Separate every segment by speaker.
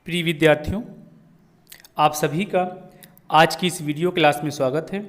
Speaker 1: प्रिय विद्यार्थियों, आप सभी का आज की इस वीडियो क्लास में स्वागत है।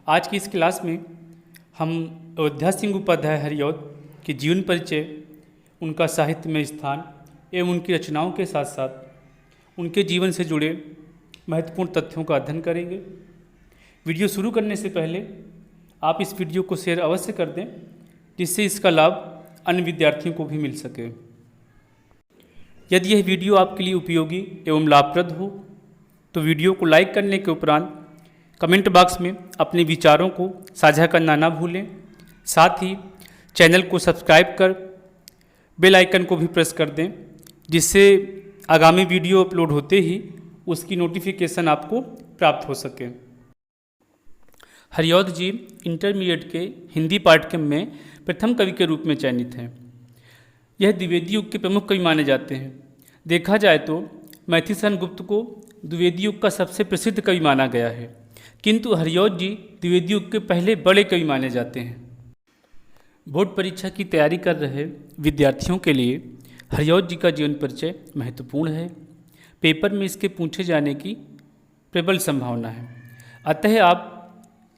Speaker 1: आज की इस क्लास में हम अयोध्या सिंह उपाध्याय हरिऔध के जीवन परिचय, उनका साहित्य में स्थान एवं उनकी रचनाओं के साथ साथ उनके जीवन से जुड़े महत्वपूर्ण तथ्यों का अध्ययन करेंगे। वीडियो शुरू करने से पहले आप इस वीडियो को शेयर अवश्य कर दें, जिससे इसका लाभ अन्य विद्यार्थियों को भी मिल सके। यदि यह वीडियो आपके लिए उपयोगी एवं लाभप्रद हो तो वीडियो को लाइक करने के उपरांत कमेंट बॉक्स में अपने विचारों को साझा करना ना भूलें। साथ ही चैनल को सब्सक्राइब कर बेल आइकन को भी प्रेस कर दें, जिससे आगामी वीडियो अपलोड होते ही उसकी नोटिफिकेशन आपको प्राप्त हो सके। हरिऔध जी इंटरमीडिएट के हिंदी पाठ्यक्रम में प्रथम कवि के रूप में चयनित हैं। यह द्विवेदी युग के प्रमुख कवि माने जाते हैं। देखा जाए तो मैथिसन गुप्त को द्विवेदी युग का सबसे प्रसिद्ध कवि माना गया है, किंतु हरिऔध जी द्विवेदी युग के पहले बड़े कवि माने जाते हैं। बोर्ड परीक्षा की तैयारी कर रहे विद्यार्थियों के लिए हरिऔध जी का जीवन परिचय महत्वपूर्ण है। पेपर में इसके पूछे जाने की प्रबल संभावना है, अतः आप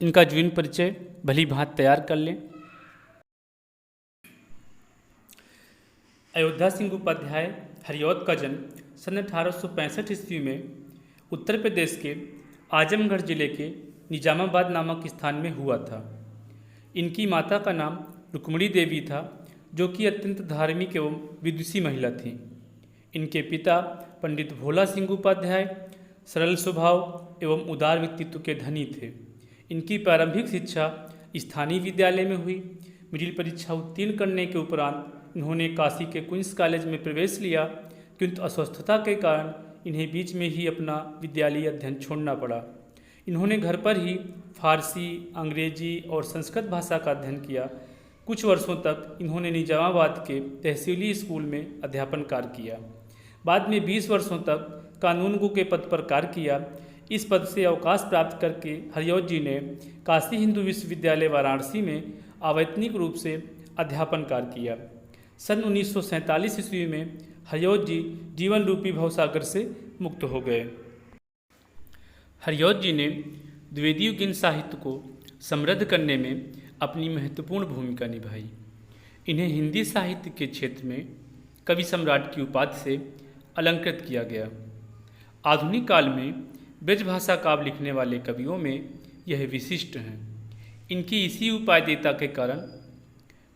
Speaker 1: इनका जीवन परिचय भली भांति तैयार कर लें। अयोध्या सिंह उपाध्याय हरिऔध का जन्म सन 1865 ईस्वी में उत्तर प्रदेश के आजमगढ़ जिले के निजामाबाद नामक स्थान में हुआ था। इनकी माता का नाम रुक्मणी देवी था, जो कि अत्यंत धार्मिक एवं विदुषी महिला थीं। इनके पिता पंडित भोला सिंह उपाध्याय सरल स्वभाव एवं उदार व्यक्तित्व के धनी थे। इनकी प्रारंभिक शिक्षा स्थानीय विद्यालय में हुई। मिडिल परीक्षा उत्तीर्ण करने के उपरांत इन्होंने काशी के क्वींस कॉलेज में प्रवेश लिया, किंतु अस्वस्थता के कारण इन्हें बीच में ही अपना विद्यालयी अध्ययन छोड़ना पड़ा। इन्होंने घर पर ही फारसी, अंग्रेजी और संस्कृत भाषा का अध्ययन किया। कुछ वर्षों तक इन्होंने निजामाबाद के तहसीली स्कूल में अध्यापन कार्य किया। बाद में 20 वर्षों तक कानूनगो के पद पर कार्य किया। इस पद से अवकाश प्राप्त करके हरिऔध जी ने काशी हिंदू विश्वविद्यालय वाराणसी में अवैतनिक रूप से अध्यापन कार्य किया। सन 1947 ईस्वी में हरिऔध जी जीवन रूपी भवसागर से मुक्त हो गए। हरिऔध जी ने द्विवेदी युगीन साहित्य को समृद्ध करने में अपनी महत्वपूर्ण भूमिका निभाई। इन्हें हिंदी साहित्य के क्षेत्र में कवि सम्राट की उपाधि से अलंकृत किया गया। आधुनिक काल में ब्रजभाषा काव्य लिखने वाले कवियों में यह विशिष्ट हैं। इनकी इसी उपाध्येयता के कारण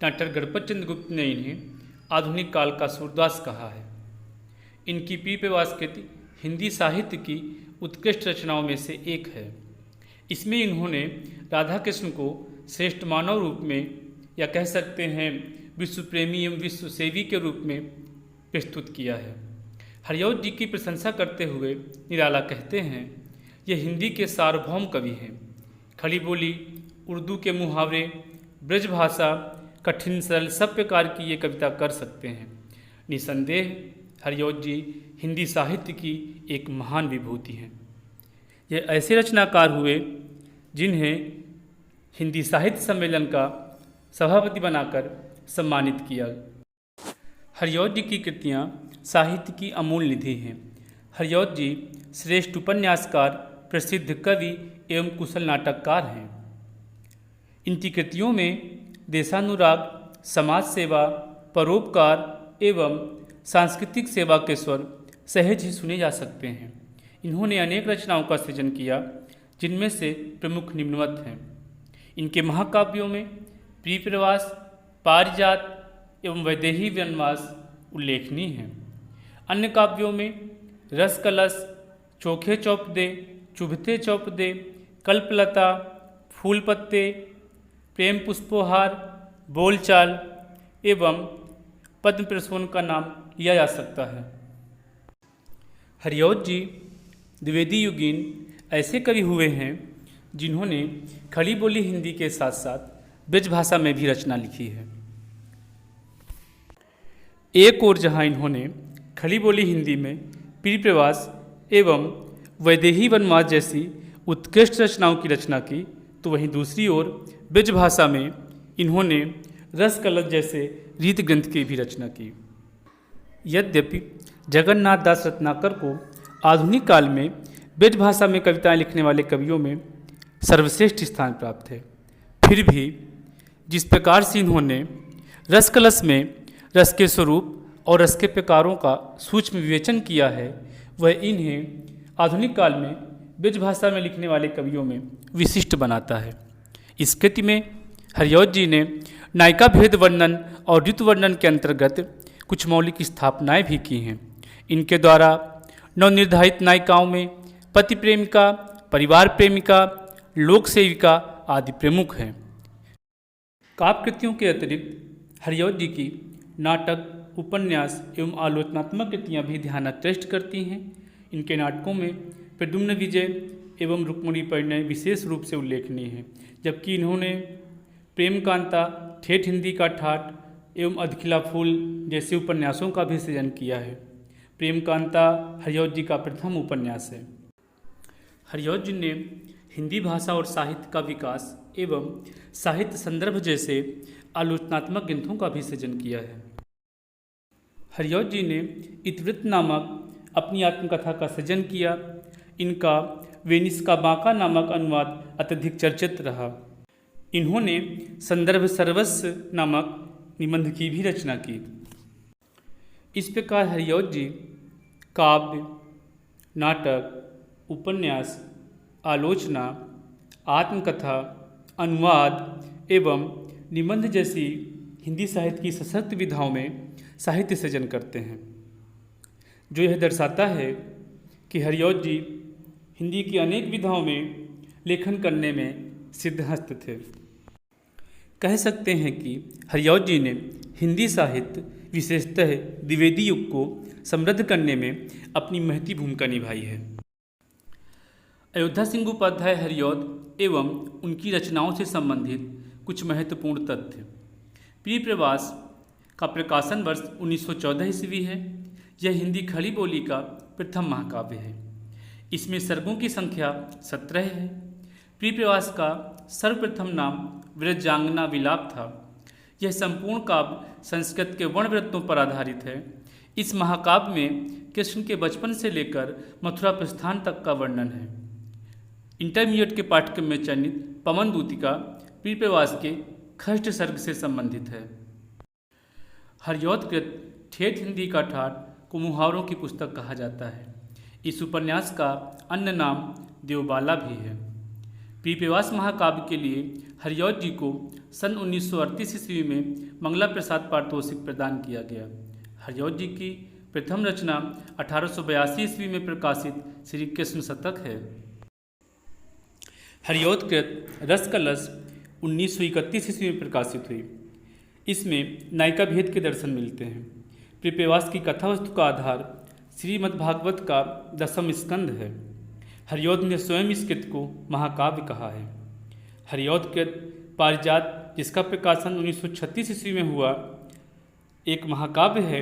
Speaker 1: डॉक्टर गणपत चंद्र गुप्त ने इन्हें आधुनिक काल का सूरदास कहा है। इनकी पीपवास कृति हिंदी साहित्य की उत्कृष्ट रचनाओं में से एक है। इसमें इन्होंने राधा कृष्ण को श्रेष्ठ मानव रूप में, या कह सकते हैं विश्व प्रेमी एवं विश्व सेवी के रूप में प्रस्तुत किया है। हरिऔध जी की प्रशंसा करते हुए निराला कहते हैं, ये हिंदी के सार्वभौम कवि हैं। खड़ी बोली, उर्दू के मुहावरे, ब्रजभाषा, कठिन सरल सब प्रकार की ये कविता कर सकते हैं। निसंदेह हरिऔध जी हिंदी साहित्य की एक महान विभूति हैं। ये ऐसे रचनाकार हुए जिन्हें हिंदी साहित्य सम्मेलन का सभापति बनाकर सम्मानित किया। हरिऔध जी की कृतियाँ साहित्य की अमूल्य निधि हैं। हरिऔध जी श्रेष्ठ उपन्यासकार, प्रसिद्ध कवि एवं कुशल नाटककार हैं। इनकी कृतियों में देशानुराग, समाज सेवा, परोपकार एवं सांस्कृतिक सेवा के स्वर सहज ही सुने जा सकते हैं। इन्होंने अनेक रचनाओं का सृजन किया, जिनमें से प्रमुख निम्नवत हैं। इनके महाकाव्यों में प्रियप्रवास, पारिजात एवं वैदेही वनवास उल्लेखनीय हैं। अन्य काव्यों में रस कलश, चोखे चौपदे, चुभते चौपदे, कल्पलता, फूल पत्ते, प्रेम पुष्पोहार, बोलचाल एवं पद्म प्रसून का नाम लिया जा सकता है। हरिऔध जी द्विवेदी युगीन ऐसे कवि हुए हैं जिन्होंने खड़ी बोली हिंदी के साथ साथ ब्रजभाषा में भी रचना लिखी है। एक ओर जहाँ इन्होंने खड़ी बोली हिंदी में प्रियप्रवास एवं वैदेही वनवास जैसी उत्कृष्ट रचनाओं की रचना की, तो वहीं दूसरी ओर ब्रजभाषा में इन्होंने रस कलश जैसे रीत ग्रंथ की भी रचना की। यद्यपि जगन्नाथ दास रत्नाकर को आधुनिक काल में ब्रजभाषा में कविताएं लिखने वाले कवियों में सर्वश्रेष्ठ स्थान प्राप्त है, फिर भी जिस प्रकार से इन्होंने रसकलश में रस के स्वरूप और रस के प्रकारों का सूक्ष्म विवेचन किया है, वह इन्हें आधुनिक काल में ब्रजभाषा में लिखने वाले कवियों में विशिष्ट बनाता है। इस कृति में हरिऔध जी ने नायिका भेद वर्णन और ऋतु वर्णन के अंतर्गत कुछ मौलिक स्थापनाएं भी की हैं। इनके द्वारा नवनिर्धारित नायिकाओं में पति प्रेमिका, परिवार प्रेमिका, लोक सेविका आदि प्रमुख हैं। काव्य कृतियों के अतिरिक्त हरिऔध जी की नाटक, उपन्यास एवं आलोचनात्मक कृतियाँ भी ध्यानाकृष्ट करती हैं। इनके नाटकों में प्रद्युम्न विजय एवं रुक्मिणी परिणय विशेष रूप से उल्लेखनीय हैं, जबकि इन्होंने प्रेम कांता, ठेठ हिंदी का ठाठ एवं अधखिला फूल जैसे उपन्यासों का भी सृजन किया है। प्रेम कांता हरिऔध जी का प्रथम उपन्यास है। हरिऔध जी ने हिंदी भाषा और साहित्य का विकास एवं साहित्य संदर्भ जैसे आलोचनात्मक ग्रंथों का भी सृजन किया है। हरिऔध जी ने इतिवृत्त नामक अपनी आत्मकथा का सृजन किया। इनका वेनिस का बांका नामक अनुवाद अत्यधिक चर्चित रहा। इन्होंने संदर्भ सर्वस्व नामक निबंध की भी रचना की। इस प्रकार हरिऔध जी काव्य, नाटक, उपन्यास, आलोचना, आत्मकथा, अनुवाद एवं निबंध जैसी हिंदी साहित्य की सशक्त विधाओं में साहित्य सृजन करते हैं, जो यह दर्शाता है कि हरिऔध जी हिंदी की अनेक विधाओं में लेखन करने में सिद्धहस्त थे। कह सकते हैं कि हरिऔध जी ने हिंदी साहित्य, विशेषतः द्विवेदी युग को समृद्ध करने में अपनी महती भूमिका निभाई है। अयोध्या सिंह उपाध्याय हरिऔध एवं उनकी रचनाओं से संबंधित कुछ महत्वपूर्ण तथ्य। प्रिय प्रवास का प्रकाशन वर्ष 1914 ईस्वी है। यह हिंदी खड़ी बोली का प्रथम महाकाव्य है। इसमें सर्गों की संख्या 17 है। प्रिय प्रवास का सर्वप्रथम नाम व्रजांगना विलाप था। यह संपूर्ण काव्य संस्कृत के वर्णवृत्तों पर आधारित है। इस महाकाव्य में कृष्ण के बचपन से लेकर मथुरा प्रस्थान तक का वर्णन है। इंटरमीडिएट के पाठ्यक्रम में चयनित पवन दूतिका प्रिय प्रवास के खष्ट सर्ग से संबंधित है। हरिऔध कृत ठेठ हिंदी का ठाठ को मुहावरों की पुस्तक कहा जाता है। इस उपन्यास का अन्य नाम देवबाला भी है। प्रिय प्रवास महाकाव्य के लिए हरिऔध जी को सन 1938 ईस्वी में मंगला प्रसाद पारितोषिक प्रदान किया गया। हरिऔध जी की प्रथम रचना 1882 ईस्वी में प्रकाशित श्री कृष्ण शतक है। हरिऔध कृत रसकलश 1931 ईस्वी में प्रकाशित हुई। इसमें नायिका भेद के दर्शन मिलते हैं। प्रिय प्रवास की कथा वस्तु का आधार श्रीमद्भागवत का 10वां स्कंद है। हरिऔध ने स्वयं इस कृत को महाकाव्य कहा है। हरिऔध कृत पारिजात, जिसका प्रकाशन 1936 ईस्वी में हुआ, एक महाकाव्य है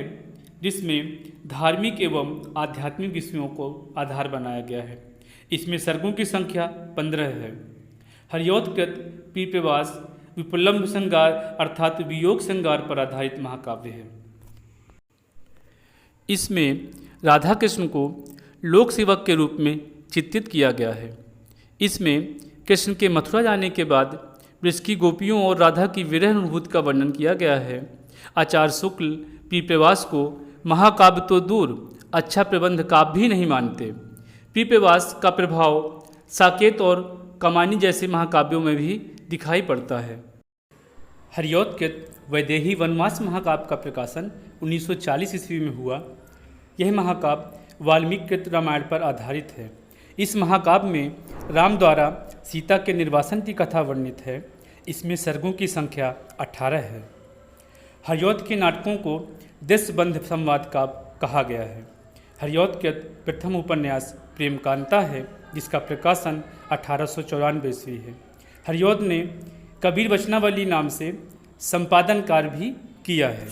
Speaker 1: जिसमें धार्मिक एवं आध्यात्मिक विषयों को आधार बनाया गया है। इसमें सर्गों की संख्या 15 है। हरिऔध कृत प्रिय प्रवास विप्रलंभ श्रृंगार अर्थात वियोग श्रृंगार पर आधारित महाकाव्य है। इसमें राधा कृष्ण को लोक सेवक के रूप में चित्रित किया गया है। इसमें कृष्ण के मथुरा जाने के बाद ब्रज की गोपियों और राधा की विरह अनुभूति का वर्णन किया गया है। आचार्य शुक्ल प्रिय प्रवास को महाकाव्य तो दूर, अच्छा प्रबंध काव्य भी नहीं मानते। प्रिय प्रवास का प्रभाव साकेत और कमानी जैसे महाकाव्यों में भी दिखाई पड़ता है। हरिऔध कृत वैदेही वनवास महाकाव्य का प्रकाशन 1940 ईस्वी में हुआ। यह महाकाव्य वाल्मीकि कृत रामायण पर आधारित है। इस महाकाव्य में राम द्वारा सीता के निर्वासन की कथा वर्णित है। इसमें सर्गों की संख्या 18 है। हरिऔध के नाटकों को देशबंध संवाद काव्य कहा गया है। हरिऔध के प्रथम उपन्यास प्रेम कांता है, जिसका प्रकाशन 1894 ईस्वी है। हरिऔध ने कबीर वचनावली नाम से संपादन कार्य भी किया है।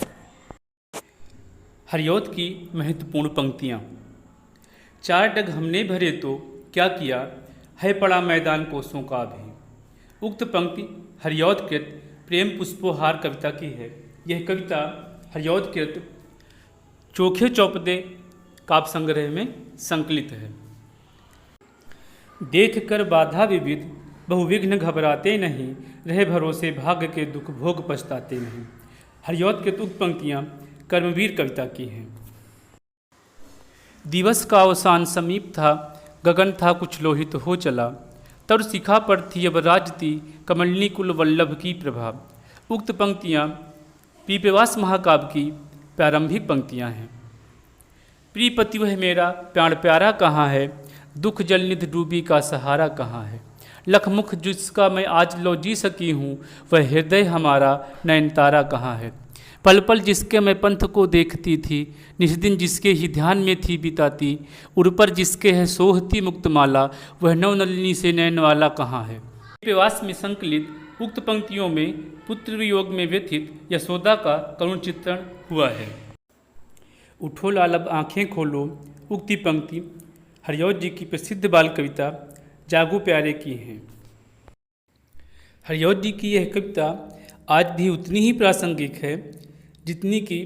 Speaker 1: हरिऔध की महत्वपूर्ण पंक्तियाँ। 4 डग हमने भरे तो क्या किया, है पड़ा मैदान कोसों का भी। उक्त पंक्ति हरिऔध कृत प्रेम पुष्पोहार कविता की है। यह कविता हरिऔध कृत चोखे चौपदे काव्य संग्रह में संकलित है। देख कर बाधा विविध बहुविघ्न घबराते नहीं, रहे भरोसे भाग्य के दुख भोग पछताते नहीं। हरिऔध के उक्त पंक्तियाँ कर्मवीर कविता की हैं। दिवस का अवसान समीप था, गगन था कुछ लोहित हो चला, तर शिखा पर थी अब राजती कमलिनी कुल वल्लभ की प्रभा। उक्त पंक्तियाँ पीपवास महाकाव्य की प्रारंभिक पंक्तियाँ हैं। प्रियपति वह मेरा प्राण प्यारा कहाँ है, दुख जलनिधि डूबी का सहारा कहाँ है। लखमुख जिसका मैं आज लो जी सकी हूँ, वह हृदय हमारा नयनतारा कहाँ है। पल पल जिसके मैं पंथ को देखती थी, निस्दिन जिसके ही ध्यान में थी बिताती, उर पर जिसके है सोहती मुक्तमाला, वह नवनलिनी से नयन वाला कहाँ है। प्रवास में संकलित उक्त पंक्तियों में पुत्र वियोग में व्यथित यशोदा का करुण चित्रण हुआ है। उठो लालब आँखें खोलो उक्ति पंक्ति हरिऔध जी की प्रसिद्ध बाल कविता जागो प्यारे की हैं। हरिऔध जी की यह कविता आज भी उतनी ही प्रासंगिक है जितनी कि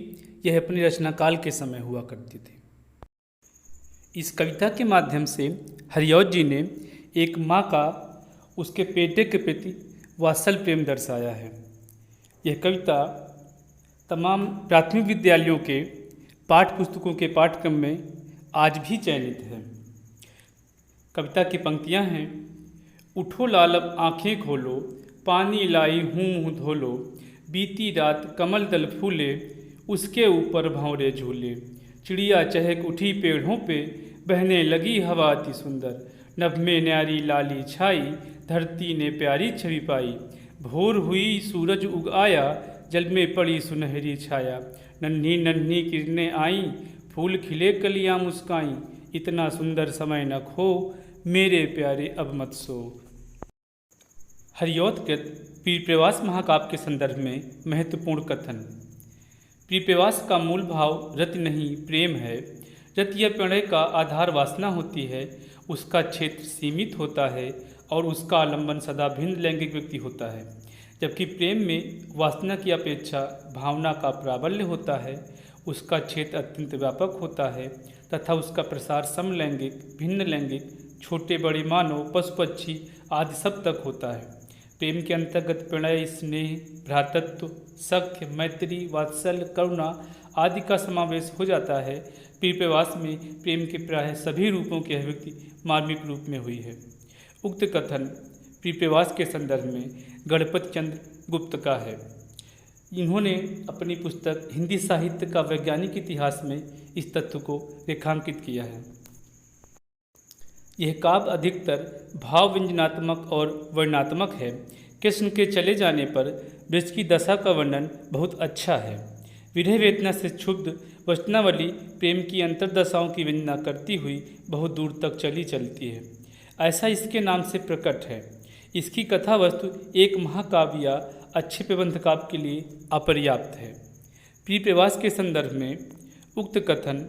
Speaker 1: यह अपने रचनाकाल के समय हुआ करती थी। इस कविता के माध्यम से हरिऔध जी ने एक माँ का उसके बेटे के प्रति वात्सल्य प्रेम दर्शाया है। यह कविता तमाम प्राथमिक विद्यालयों के पाठ्य पुस्तकों के पाठ्यक्रम में आज भी चयनित है। कविता की पंक्तियाँ हैं। उठो लालब आँखें खोलो, पानी लाई हूँ मुँह धोलो, बीती रात कमल दल फूले, उसके ऊपर भंवरे झूले। चिड़िया चहक उठी पेड़ों पे, बहने लगी हवा अति सुंदर। नभ में न्यारी लाली छाई, धरती ने प्यारी छवि पाई। भोर हुई सूरज उग आया, जल में पड़ी सुनहरी छाया। नन्ही नन्ही किरणें आई, फूल खिले कलियां मुस्काई। इतना सुंदर समय न खो, मेरे प्यारे अब मत सो। हरिऔध के पीपवास महाकाव्य के संदर्भ में महत्वपूर्ण कथन। पीपवास का मूल भाव रति नहीं प्रेम है। रति या प्रणय का आधार वासना होती है, उसका क्षेत्र सीमित होता है और उसका आलंबन सदा भिन्न लैंगिक व्यक्ति होता है। जबकि प्रेम में वासना की अपेक्षा भावना का प्राबल्य होता है, उसका क्षेत्र अत्यंत व्यापक होता है तथा उसका प्रसार समलैंगिक, भिन्न लैंगिक, छोटे बड़े मानव, पशु पक्षी आदि सब तक होता है। प्रेम के अंतर्गत प्रणय, स्नेह, भ्रातृत्व, सख्य, मैत्री, वात्सल्य, करुणा आदि का समावेश हो जाता है। पीपवास में प्रेम के प्रायः सभी रूपों की अभिव्यक्ति मार्मिक रूप में हुई है। उक्त कथन पीपवास के संदर्भ में गणपत चंद्र गुप्त का है। इन्होंने अपनी पुस्तक हिंदी साहित्य का वैज्ञानिक इतिहास में इस तथ्य को रेखांकित किया है। यह काव्य अधिकतर भाव व्यंजनात्मक और वर्णनात्मक है। कृष्ण के चले जाने पर ब्रज की दशा का वर्णन बहुत अच्छा है। विरह वेदना से क्षुब्ध वचनावली प्रेम की अंतर्दशाओं की वंदना करती हुई बहुत दूर तक चलती है। ऐसा इसके नाम से प्रकट है। इसकी कथा वस्तु एक महाकाव्य या अच्छे प्रबंध काव्य के लिए अपर्याप्त है। पीपवास के संदर्भ में उक्त कथन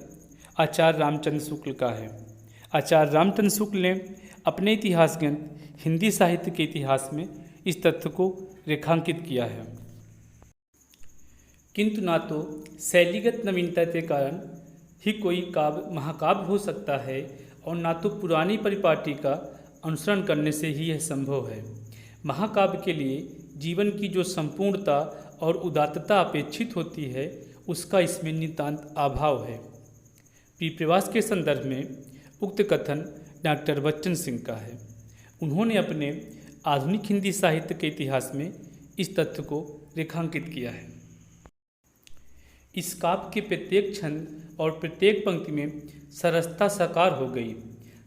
Speaker 1: आचार्य रामचंद्र शुक्ल का है। आचार्य रामचंद्र शुक्ल ने अपने इतिहास ग्रंथ हिंदी साहित्य के इतिहास में इस तथ्य को रेखांकित किया है। किंतु ना तो शैलीगत नवीनता के कारण ही कोई काव्य महाकाव्य हो सकता है और ना तो पुरानी परिपाटी का अनुसरण करने से ही यह संभव है। महाकाव्य के लिए जीवन की जो संपूर्णता और उदात्तता अपेक्षित होती है, उसका इसमें नितांत अभाव है। पीपवास के संदर्भ में उक्त कथन डॉक्टर बच्चन सिंह का है। उन्होंने अपने आधुनिक हिंदी साहित्य के इतिहास में इस तथ्य को रेखांकित किया है। इस काव्य के प्रत्येक छंद और प्रत्येक पंक्ति में सरसता साकार हो गई।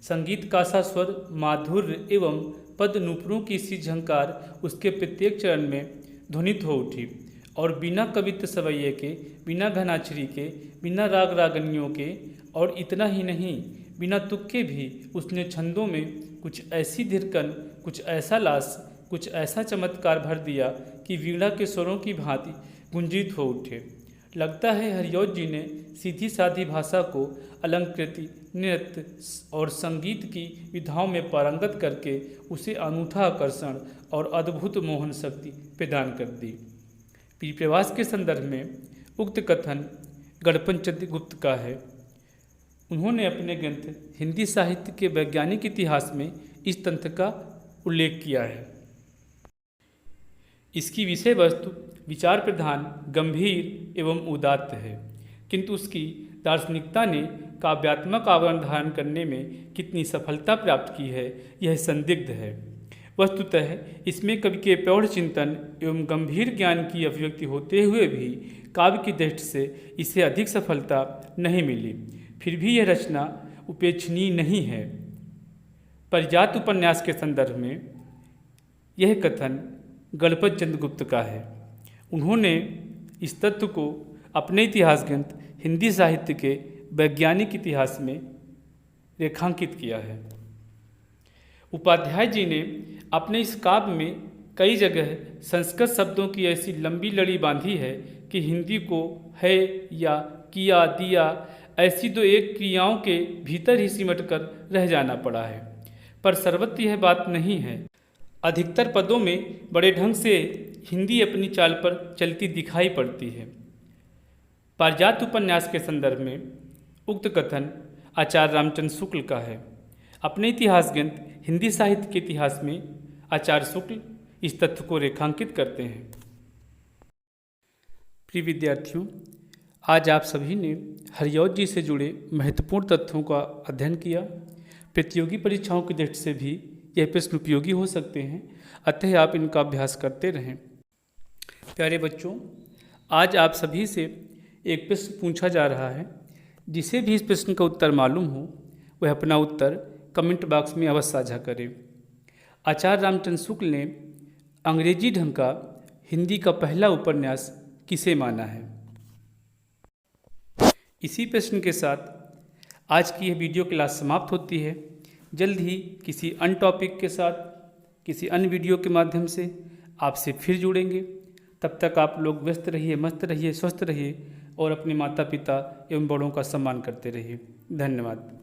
Speaker 1: संगीत का सा स्वर, माधुर्य एवं पद नूपुरों की सी झंकार उसके प्रत्येक चरण में ध्वनित हो उठी और बिना कवित्व सवैये के, बिना घनाक्षरी के, बिना राग रागनियों के और इतना ही नहीं बिना तुक के भी उसने छंदों में कुछ ऐसी धिरकन, कुछ ऐसा लास, कुछ ऐसा चमत्कार भर दिया कि वीणा के स्वरों की भांति गुंजित हो उठे। लगता है हरिऔध जी ने सीधी सादी भाषा को अलंकृति, नृत्य और संगीत की विधाओं में पारंगत करके उसे अनूठा आकर्षण और अद्भुत मोहन शक्ति प्रदान कर दी। पीपवास के संदर्भ में उक्त कथन गणपत चंद्र गुप्त का है। उन्होंने अपने ग्रंथ हिंदी साहित्य के वैज्ञानिक इतिहास में इस तथ्य का उल्लेख किया है। इसकी विषय वस्तु विचार प्रधान, गंभीर एवं उदात्त है, किंतु उसकी दार्शनिकता ने काव्यात्मक आवरण धारण करने में कितनी सफलता प्राप्त की है यह संदिग्ध है। वस्तुतः इसमें कवि के प्रौढ़ चिंतन एवं गंभीर ज्ञान की अभिव्यक्ति होते हुए भी काव्य की दृष्टि से इसे अधिक सफलता नहीं मिली। फिर भी यह रचना उपेक्षणीय नहीं है। परिजात उपन्यास के संदर्भ में यह कथन गणपत चंद्र गुप्त का है। उन्होंने इस तत्व को अपने इतिहास ग्रंथ हिंदी साहित्य के वैज्ञानिक इतिहास में रेखांकित किया है। उपाध्याय जी ने अपने इस काव्य में कई जगह संस्कृत शब्दों की ऐसी लंबी लड़ी बांधी है कि हिंदी को है या किया दिया ऐसी दो एक क्रियाओं के भीतर ही सिमट कर रह जाना पड़ा है। पर सर्वत्र यह बात नहीं है। अधिकतर पदों में बड़े ढंग से हिंदी अपनी चाल पर चलती दिखाई पड़ती है। पारिजात उपन्यास के संदर्भ में उक्त कथन आचार्य रामचंद्र शुक्ल का है। अपने इतिहास ग्रंथ हिंदी साहित्य के इतिहास में आचार्य शुक्ल इस तथ्य को रेखांकित करते हैं। प्रिय विद्यार्थियों, आज आप सभी ने हरिऔध जी से जुड़े महत्वपूर्ण तथ्यों का अध्ययन किया। प्रतियोगी परीक्षाओं की दृष्टि से भी यह प्रश्न उपयोगी हो सकते हैं, अतः आप इनका अभ्यास करते रहें। प्यारे बच्चों, आज आप सभी से एक प्रश्न पूछा जा रहा है। जिसे भी इस प्रश्न का उत्तर मालूम हो वह अपना उत्तर कमेंट बॉक्स में अवश्य साझा करें। आचार्य रामचंद्र शुक्ल ने अंग्रेजी ढंग का हिंदी का पहला उपन्यास किसे माना है? इसी प्रश्न के साथ आज की यह वीडियो क्लास समाप्त होती है। जल्द ही किसी अन्य टॉपिक के साथ किसी अन्य वीडियो के माध्यम से आपसे फिर जुड़ेंगे। तब तक आप लोग व्यस्त रहिए, मस्त रहिए, स्वस्थ रहिए और अपने माता पिता एवं बड़ों का सम्मान करते रहिए। धन्यवाद।